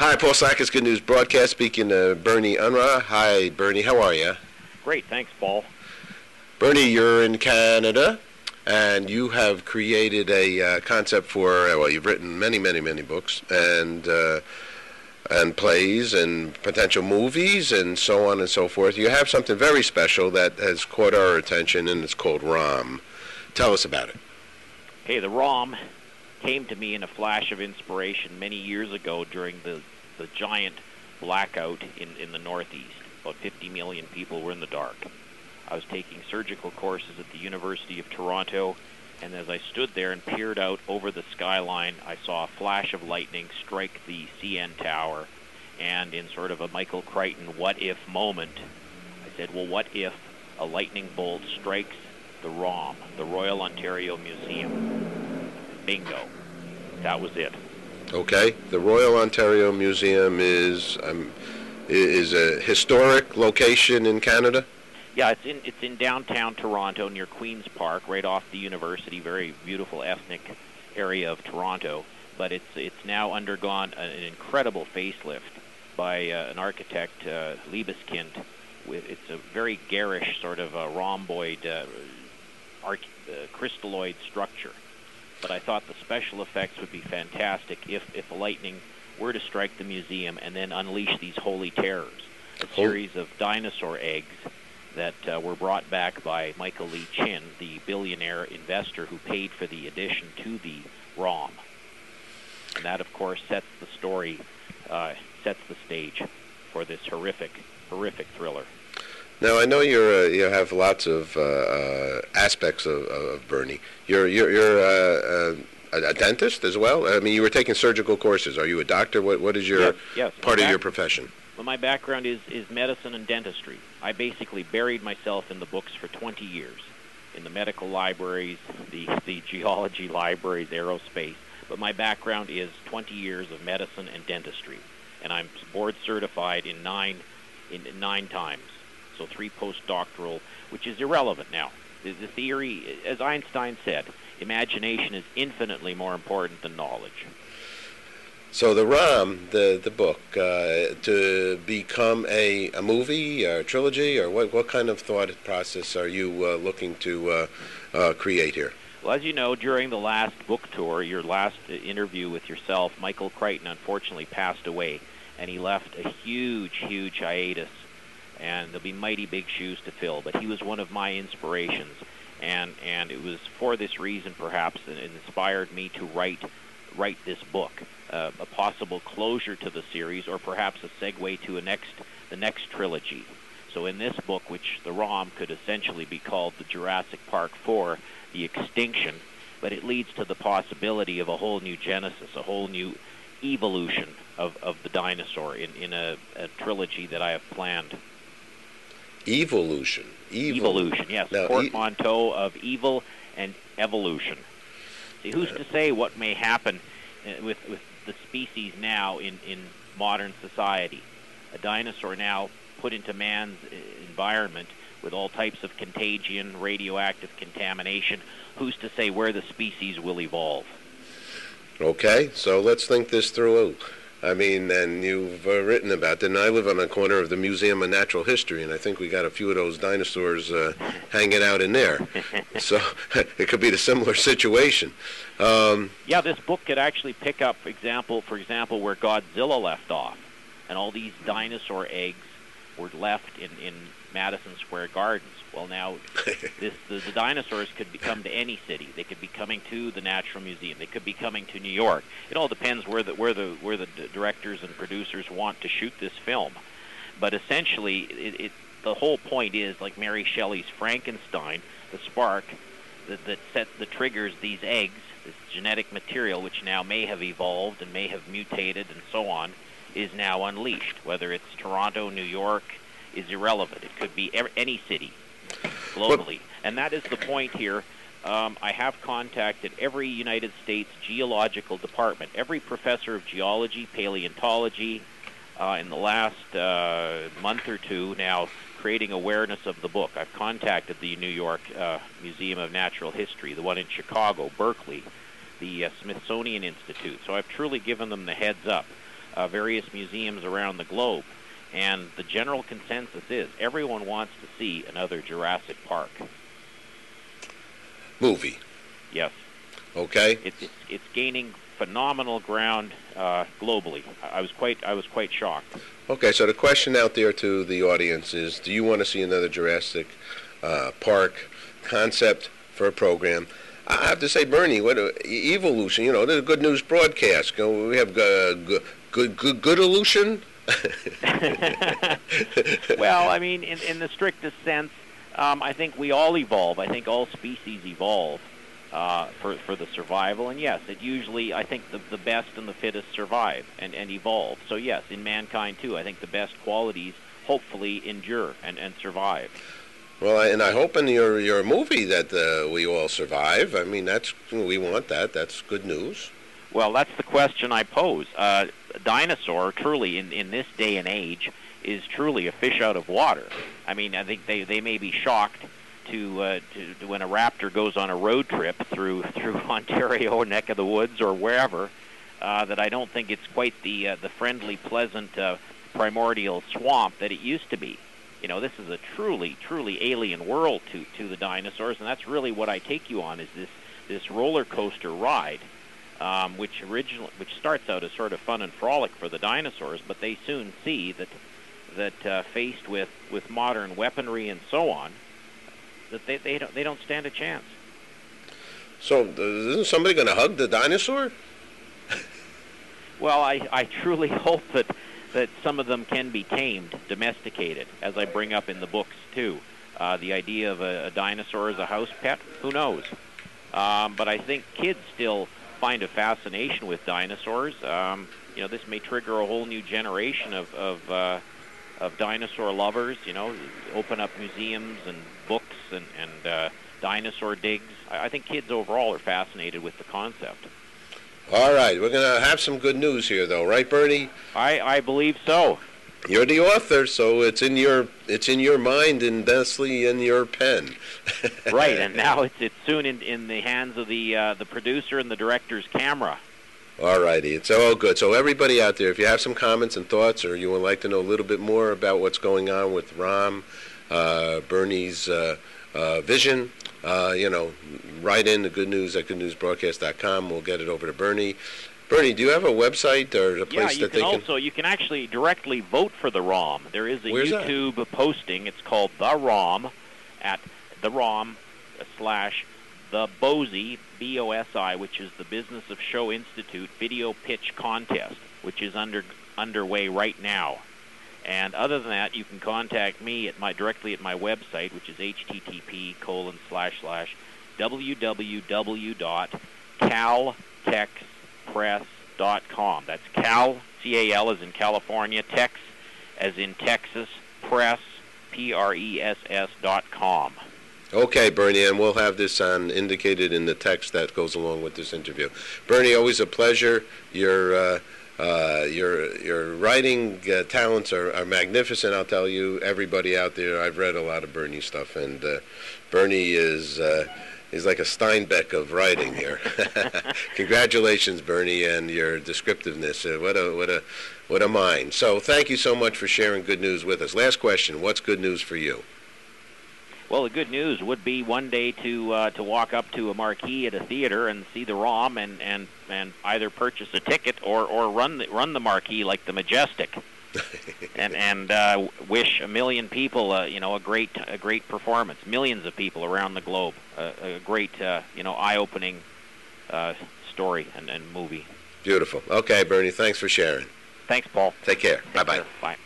Hi, Paul Sackis, Good News Broadcast, speaking to Bernie Unrau. Hi, Bernie, how are you? Great, thanks, Paul. Bernie, you're in Canada, and you have created a concept for, well, you've written many books, and plays, and potential movies, and so on and so forth. You have something very special that has caught our attention, and it's called ROM. Tell us about it. Okay, the ROM came to me in a flash of inspiration many years ago during the giant blackout in the Northeast. About 50 million people were in the dark. I was taking surgical courses at the University of Toronto, and as I stood there and peered out over the skyline, I saw a flash of lightning strike the CN Tower, and in sort of a Michael Crichton what-if moment, I said, well, what if a lightning bolt strikes the ROM, the Royal Ontario Museum? Bingo. That was it. Okay. The Royal Ontario Museum is a historic location in Canada? Yeah, it's in downtown Toronto near Queen's Park, right off the university. Very beautiful ethnic area of Toronto. But it's now undergone an incredible facelift by an architect, Liebeskind. It's a very garish sort of rhomboid, crystalloid structure. But I thought the special effects would be fantastic if a lightning were to strike the museum and then unleash these holy terrors. A series of dinosaur eggs that were brought back by Michael Lee Chin, the billionaire investor who paid for the addition to the ROM. And that, of course, sets the story, sets the stage for this horrific thriller. Now, I know you have lots of aspects of Bernie. You're a dentist as well? I mean, you were taking surgical courses. Are you a doctor? What is your part of your profession? Well, my background is medicine and dentistry. I basically buried myself in the books for 20 years, in the medical libraries, the geology libraries, aerospace. But my background is 20 years of medicine and dentistry, and I'm board certified in nine times. So 3 postdoctoral, which is irrelevant now. The theory, as Einstein said, imagination is infinitely more important than knowledge. So the ROM, the book, to become a movie, or a trilogy, or what kind of thought process are you looking to create here? Well, as you know, during the last book tour, your last interview with yourself, Michael Crichton unfortunately passed away, and he left a huge hiatus, and there'll be mighty big shoes to fill. But he was one of my inspirations, and it was for this reason, perhaps, that it inspired me to write this book. A possible closure to the series, or perhaps a segue to the next trilogy. So in this book, which the ROM could essentially be called the Jurassic Park IV, the Extinction, but it leads to the possibility of a whole new genesis, a whole new evolution of the dinosaur in a trilogy that I have planned. Evolution, yes. Now, portmanteau of evil and evolution. See, who's to say what may happen with the species now in modern society? A dinosaur now put into man's environment with all types of contagion, radioactive contamination. Who's to say where the species will evolve? Okay, so let's think this through. I mean, and you've written about it, and I live on the corner of the Museum of Natural History, and I think we got a few of those dinosaurs hanging out in there. So it could be the similar situation. Yeah, this book could actually pick up, for example, where Godzilla left off, and all these dinosaur eggs were left in Madison Square Gardens. Well, now the dinosaurs could come to any city. They could be coming to the Natural Museum. They could be coming to New York. It all depends where the directors and producers want to shoot this film. But essentially, the whole point is, like Mary Shelley's Frankenstein, the spark that triggers these eggs, this genetic material, which now may have evolved and may have mutated and so on, is now unleashed. Whether it's Toronto, New York, is irrelevant. It could be any city globally. And that is the point here. I have contacted every United States geological department, every professor of geology, paleontology, in the last month or two now, creating awareness of the book. I've contacted the New York Museum of Natural History, the one in Chicago, Berkeley, the Smithsonian Institute. So I've truly given them the heads up. various museums around the globe. And the general consensus is everyone wants to see another Jurassic Park. Movie. Yes. Okay. It's gaining phenomenal ground globally. I was quite shocked. Okay, so the question out there to the audience is, do you want to see another Jurassic Park concept for a program? I have to say, Bernie, what evolution? You know, there's a good news broadcast. We have good illusion. Well, I mean, in the strictest sense, I think we all evolve. I think all species evolve for the survival. And yes, it usually, I think the best and the fittest survive and evolve. So yes, in mankind too, I think the best qualities hopefully endure and survive. Well, and I hope in your movie that we all survive. I mean, we want that. That's good news. Well, that's the question I pose. A dinosaur, truly, in this day and age, is truly a fish out of water. I mean, I think they may be shocked to when a raptor goes on a road trip through Ontario, neck of the woods, or wherever, that I don't think it's quite the friendly, pleasant, primordial swamp that it used to be. You know, this is a truly alien world to the dinosaurs, and that's really what I take you on, is this roller coaster ride. Which starts out as sort of fun and frolic for the dinosaurs, but they soon see that faced with modern weaponry and so on, that they don't stand a chance. So isn't somebody going to hug the dinosaur? Well, I truly hope that some of them can be tamed, domesticated, as I bring up in the books too. The idea of a dinosaur as a house pet, who knows? But I think kids still find a fascination with dinosaurs. You know, this may trigger a whole new generation of dinosaur lovers. You know, open up museums and books and dinosaur digs. I think kids overall are fascinated with the concept. All right, we're going to have some good news here, though, right, Bernie? I believe so. You're the author, so it's in your mind and thusly in your pen. Right, and now it's soon in the hands of the producer and the director's camera. All righty, it's all good. So everybody out there, if you have some comments and thoughts, or you would like to know a little bit more about what's going on with Ram, Bernie's vision, write in the good news at goodnewsbroadcast.com. We'll get it over to Bernie. Bernie, do you have a website or a place that they can... You can actually directly vote for the ROM. There is a Where's YouTube posting. It's called The ROM at the ROM / the BOSI, BOSI, which is the Business of Show Institute Video Pitch Contest, which is underway right now. And other than that, you can contact me directly at my website, which is http://www.caltexpress.com. That's Cal, C-A-L as in California, Tex as in Texas, Press, Press.com. Okay, Bernie, and we'll have this indicated in the text that goes along with this interview. Bernie, always a pleasure. Your writing talents are magnificent. I'll tell you, everybody out there. I've read a lot of Bernie stuff, and Bernie is like a Steinbeck of writing here. Congratulations, Bernie, and your descriptiveness. What a mind. So, thank you so much for sharing good news with us. Last question: what's good news for you? Well, the good news would be one day to walk up to a marquee at a theater and see the ROM and either purchase a ticket or run the marquee like the Majestic, and wish a million people a great performance. Millions of people around the globe, a great eye-opening story and movie. Beautiful. Okay, Bernie, thanks for sharing. Thanks, Paul. Take care. Bye-bye. Bye.